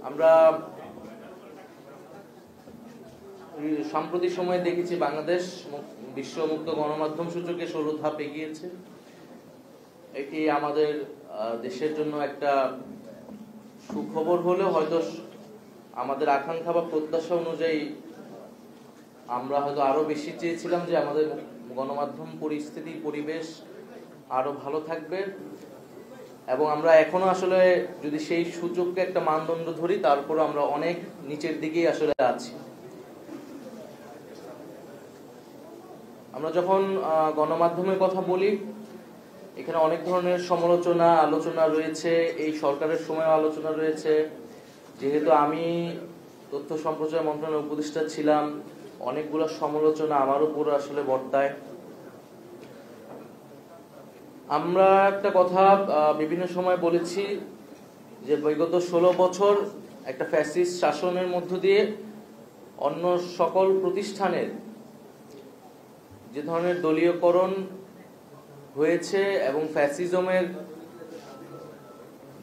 আমরা সাম্প্রতিক সময়ে দেখেছি বাংলাদেশ বিশ্ব মুক্ত গণমাধ্যম সূচকে 16 ধাপ এগিয়েছে। এটি আমাদের দেশের জন্য একটা সুখবর হলেও হয়তো আমাদের আকাঙ্ক্ষা বা প্রত্যাশা অনুযায়ী আমরা হয়তো আরো বেশি চেয়েছিলাম যে আমাদের গণমাধ্যম পরিবেশ আরো ভালো থাকবে, এবং আমরা এখনো আসলে যদি সেই সূচককে একটা মানদণ্ড ধরি তারপর আমরা অনেক নিচের দিকেই আসলে আছি। আমরা যখন গণমাধ্যমের কথা বলি, এখানে অনেক ধরনের আলোচনা রয়েছে, এই সরকারের সময় আলোচনা রয়েছে। যেহেতু আমি তথ্য সম্প্রচার মন্ত্রণালয়ের উপদেষ্টা ছিলাম, অনেকগুলো সমালোচনা আমার উপর আসলে বর্তায়। আমরা একটা কথা বিভিন্ন সময় বলেছি যে বিগত 16 বছর একটা ফ্যাসিস্ট শাসনের মধ্য দিয়ে অন্য সকল প্রতিষ্ঠানের যে ধরনের দলীয়করণ হয়েছে এবং ফ্যাসিজমের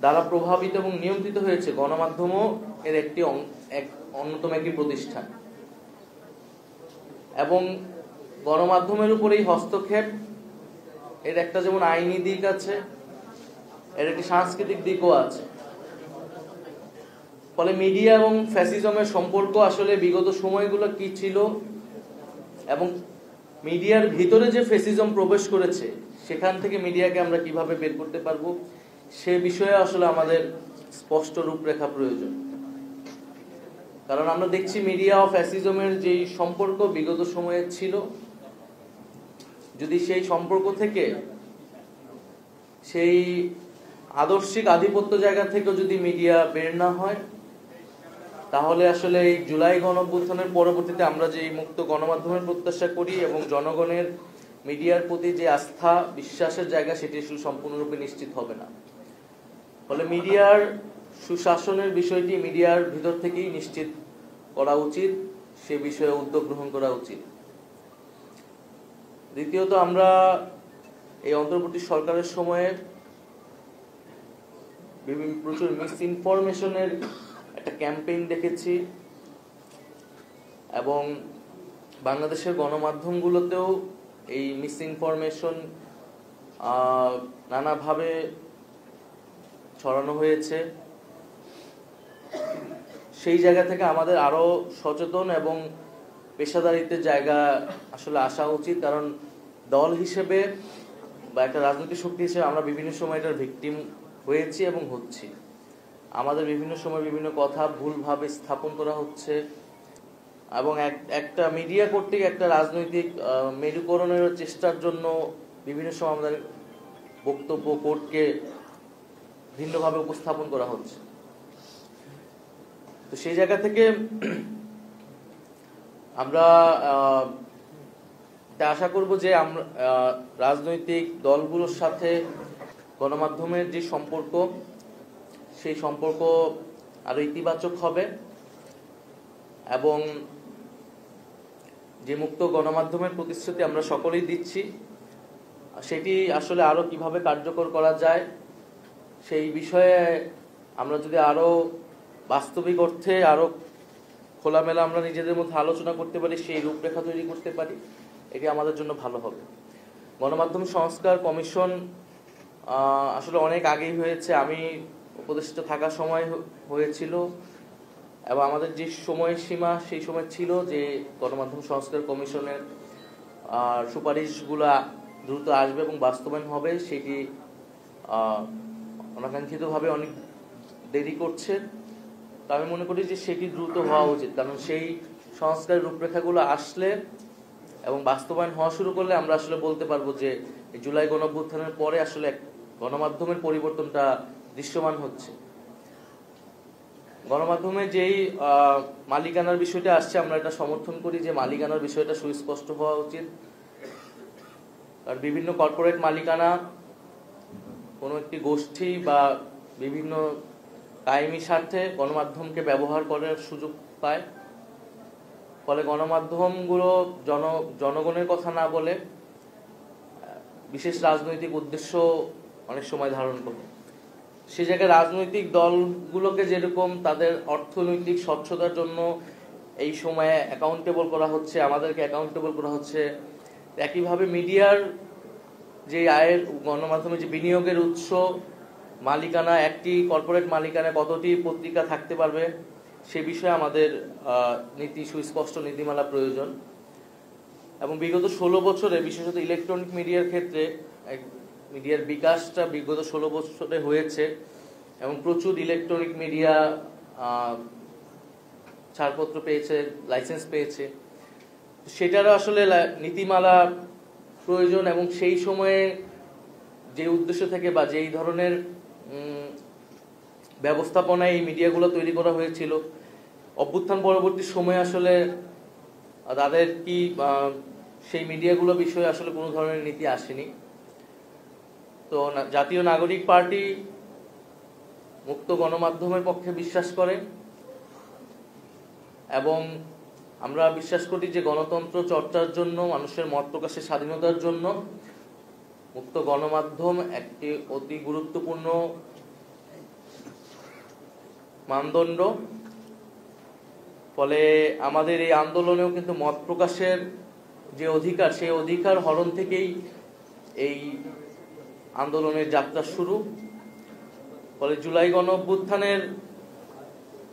দ্বারা প্রভাবিত এবং নিয়ন্ত্রিত হয়েছে, গণমাধ্যমও এর অন্যতম একটি প্রতিষ্ঠান। এবং গণমাধ্যমের উপর এই হস্তক্ষেপ এর একটা যেমন আইনি দিক আছে, এর একটি সাংস্কৃতিক দিকও আছে। ফলে মিডিয়া এবং ফ্যাসিজমের সম্পর্ক আসলে বিগত সময়গুলো কি ছিল এবং মিডিয়ার ভিতরে যে ফ্যাসিজম প্রবেশ করেছে সেখান থেকে মিডিয়াকে আমরা কিভাবে বের করতে পারবো, সে বিষয়ে আসলে আমাদের স্পষ্ট রূপরেখা প্রয়োজন। কারণ আমরা দেখছি মিডিয়া ও ফ্যাসিজমের যে সম্পর্ক বিগত সময়ে ছিল, যদি সেই সম্পর্ক থেকে সেই আদর্শিক আধিপত্য জায়গা থেকে যদি মিডিয়া বের না হয়, তাহলে আসলে এই জুলাই গণঅভ্যুত্থানের পরবর্তীতে আমরা যে মুক্ত গণমাধ্যমের প্রত্যাশা করি এবং জনগণের মিডিয়ার প্রতি যে আস্থা বিশ্বাসের জায়গা, সেটি আসলে সম্পূর্ণরূপে নিশ্চিত হবে না। ফলে মিডিয়ার সুশাসনের বিষয়টি মিডিয়ার ভিতর থেকেই নিশ্চিত করা উচিত, সে বিষয়ে উদ্যোগ গ্রহণ করা উচিত। দ্বিতীয়ত, আমরা এই অন্তর্বর্তী সরকারের সময়ে প্রচুর মিস ইনফরমেশনের একটা ক্যাম্পেইন দেখেছি, এবং বাংলাদেশের গণমাধ্যমগুলোতেও এই মিস ইনফরমেশন নানাভাবে ছড়ানো হয়েছে। সেই জায়গা থেকে আমাদের আরো সচেতন এবং পেশাদারিত্বের জায়গা আসলে আসা উচিত। কারণ দল হিসেবে বা একটা রাজনৈতিক শক্তি হিসেবে আমরা বিভিন্ন সময় এটার ভিকটিম হয়েছি এবং হচ্ছি। আমাদের বিভিন্ন সময় বিভিন্ন কথা ভুলভাবে স্থাপন করা হচ্ছে, এবং একটা মিডিয়া কর্তৃক একটা রাজনৈতিক মেরুকরণের চেষ্টার জন্য বিভিন্ন সময় আমাদের বক্তব্য কোর্টকে ভিন্নভাবে উপস্থাপন করা হচ্ছে। তো সেই জায়গা থেকে আমরা আশা করব যে আমরা রাজনৈতিক দলগুলোর সাথে গণমাধ্যমের যে সম্পর্ক, সেই সম্পর্ক আরো ইতিবাচক হবে, এবং যে মুক্ত গণমাধ্যমের প্রতিশ্রুতি আমরা সকলেই দিচ্ছি, সেটি আসলে আরো কিভাবে কার্যকর করা যায় সেই বিষয়ে আমরা যদি আরো বাস্তবিক অর্থে আরো খোলামেলা আমরা নিজেদের মধ্যে আলোচনা করতে পারি, সেই রূপরেখা তৈরি করতে পারি, এটি আমাদের জন্য ভালো হবে। গণমাধ্যম সংস্কার কমিশন আসলে অনেক আগেই হয়েছে, আমি উপদেষ্টা থাকার সময় হয়েছিল, এবং আমাদের যে সময়সীমা সেই সময় ছিল যে গণমাধ্যম সংস্কার কমিশনের সুপারিশগুলা দ্রুত আসবে এবং বাস্তবায়ন হবে, সেটি অনাকাঙ্ক্ষিতভাবে অনেক দেরি করছে। তো আমি মনে করি যে সেটি দ্রুত হওয়া উচিত, কারণ সেই সংস্কারের রূপরেখাগুলো আসলে এবং বাস্তবায়ন হওয়া শুরু করলে আমরা আসলে বলতে পারবো যে জুলাই গণঅভ্যুত্থানের পরে আসলে গণমাধ্যমের পরিবর্তনটা দৃশ্যমান হচ্ছে। গণমাধ্যমে যেই মালিকানার বিষয়টা আসছে, আমরা এটা সমর্থন করি যে মালিকানার বিষয়টা সুস্পষ্ট হওয়া উচিত। আর বিভিন্ন কর্পোরেট মালিকানা কোনো একটি গোষ্ঠী বা বিভিন্ন কায়েমি স্বার্থে গণমাধ্যমকে ব্যবহার করার সুযোগ পায়। ফলে গণমাধ্যমগুলো জনগণের কথা না বলে বিশেষ রাজনৈতিক উদ্দেশ্য অনেক সময় ধারণ করে। সে জায়গায় রাজনৈতিক দলগুলোকে যেরকম তাদের অর্থনৈতিক স্বচ্ছতার জন্য এই সময়ে অ্যাকাউন্টেবল করা হচ্ছে, আমাদেরকে অ্যাকাউন্টেবল করা হচ্ছে, একইভাবে মিডিয়ার যে আয়ের, গণমাধ্যমে যে বিনিয়োগের উৎস, মালিকানা, একটি কর্পোরেট মালিকানা কতটি পত্রিকা থাকতে পারবে সে বিষয়ে আমাদের নীতি, সুস্পষ্ট নীতিমালা প্রয়োজন। এবং বিগত 16 বছরে বিশেষত ইলেকট্রনিক মিডিয়ার ক্ষেত্রে মিডিয়ার বিকাশটা বিগত 16 বছরে হয়েছে এবং প্রচুর ইলেকট্রনিক মিডিয়া ছাড়পত্র পেয়েছে, লাইসেন্স পেয়েছে। সেটারও আসলে নীতিমালা প্রয়োজন এবং সেই সময়ে যে উদ্দেশ্য থেকে বা যেই ধরনের ব্যবস্থাপনায় এই মিডিয়াগুলো তৈরি করা হয়েছিল, অভ্যুত্থান পরবর্তী সময়ে আসলে তাদের কি সেই মিডিয়াগুলো বিষয়ে আসলে কোনো ধরনের নীতি আসেনি। তো জাতীয় নাগরিক পার্টি মুক্ত গণমাধ্যমের পক্ষে বিশ্বাস করে এবং আমরা বিশ্বাস করি যে গণতন্ত্র চর্চার জন্য, মানুষের মত প্রকাশের স্বাধীনতার জন্য মুক্ত গণমাধ্যম একটি অতি গুরুত্বপূর্ণ মানদণ্ড। ফলে আমাদের এই আন্দোলনেও কিন্তু মত প্রকাশের যে অধিকার, সেই অধিকার হরণ থেকেই এই আন্দোলনের যাত্রা শুরু। ফলে জুলাই গণ অভ্যুত্থানের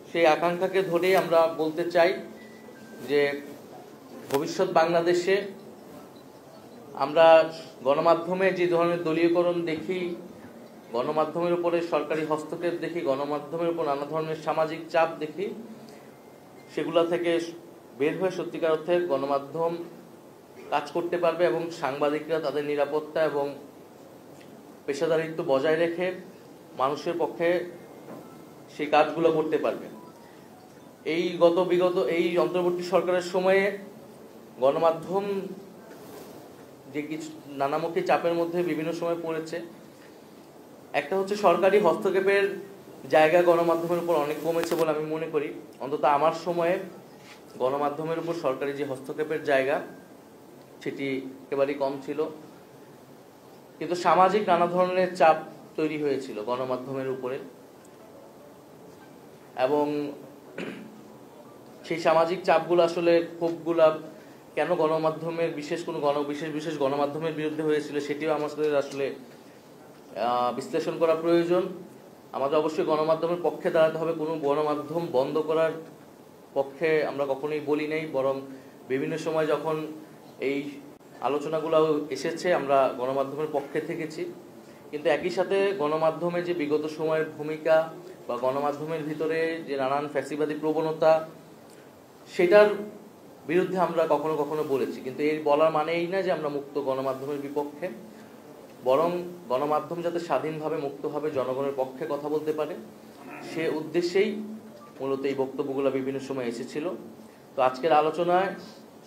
সেই আকাঙ্ক্ষাকে ধরেই আমরা বলতে চাই যে ভবিষ্যৎ বাংলাদেশে আমরা গণমাধ্যমে যে ধরনের দলীয়করণ দেখি, গণমাধ্যমের উপরে সরকারি হস্তক্ষেপ দেখি, গণমাধ্যমের উপর নানা ধরনের সামাজিক চাপ দেখি, সেগুলা থেকে বের হয়ে সত্যিকার অর্থে গণমাধ্যম কাজ করতে পারবে এবং সাংবাদিকরা তাদের নিরাপত্তা এবং পেশাদারিত্ব বজায় রেখে মানুষের পক্ষে সেই কাজগুলো করতে পারবে। এই বিগত এই অন্তর্বর্তী সরকারের সময়ে গণমাধ্যম যে কিছু নানামুখী চাপের মধ্যে বিভিন্ন সময় পড়েছে। একটা হচ্ছে সরকারি হস্তক্ষেপের জায়গা গণমাধ্যমের উপর অনেক কমেছে বলে আমি মনে করি। অন্তত আমার সময়ে গণমাধ্যমের উপর সরকারি যে হস্তক্ষেপের জায়গা সেটি একেবারেই কম ছিল, কিন্তু সামাজিক নানা ধরনের চাপ তৈরি হয়েছিল গণমাধ্যমের উপরে এবং সেই সামাজিক চাপগুলো আসলে ক্ষোভগুলা কেন গণমাধ্যমের বিশেষ গণমাধ্যমের বিরুদ্ধে হয়েছিল সেটিও আমাদের আসলে বিশ্লেষণ করা প্রয়োজন। আমাদের অবশ্যই গণমাধ্যমের পক্ষে দাঁড়াতে হবে, কোনো গণমাধ্যম বন্ধ করার পক্ষে আমরা কখনোই বলি নাই, বরং বিভিন্ন সময় যখন এই আলোচনাগুলো এসেছে আমরা গণমাধ্যমের পক্ষে থেকেছি। কিন্তু একই সাথে গণমাধ্যমে যে বিগত সময়ের ভূমিকা বা গণমাধ্যমের ভিতরে যে নানান ফ্যাসিবাদী প্রবণতা, সেটার বিরুদ্ধে আমরা কখনো কখনো বলেছি। কিন্তু এই বলার মানে এই না যে আমরা মুক্ত গণমাধ্যমের বিপক্ষে, বরং গণমাধ্যম যাতে স্বাধীনভাবে মুক্তভাবে জনগণের পক্ষে কথা বলতে পারে সে উদ্দেশ্যেই মূলত এই বক্তব্যগুলো বিভিন্ন সময় এসেছিল। তো আজকের আলোচনায়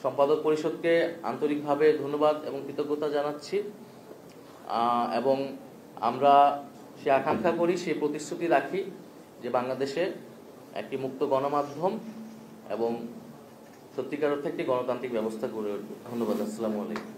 সম্পাদক পরিষদকে আন্তরিকভাবে ধন্যবাদ এবং কৃতজ্ঞতা জানাচ্ছি এবং আমরা সে আকাঙ্ক্ষা করি, সে প্রতিশ্রুতি রাখি যে বাংলাদেশে একটি মুক্ত গণমাধ্যম এবং সত্যিকার অর্থে একটি গণতান্ত্রিক ব্যবস্থা গড়ে উঠবে। ধন্যবাদ। আসসালামু আলাইকুম।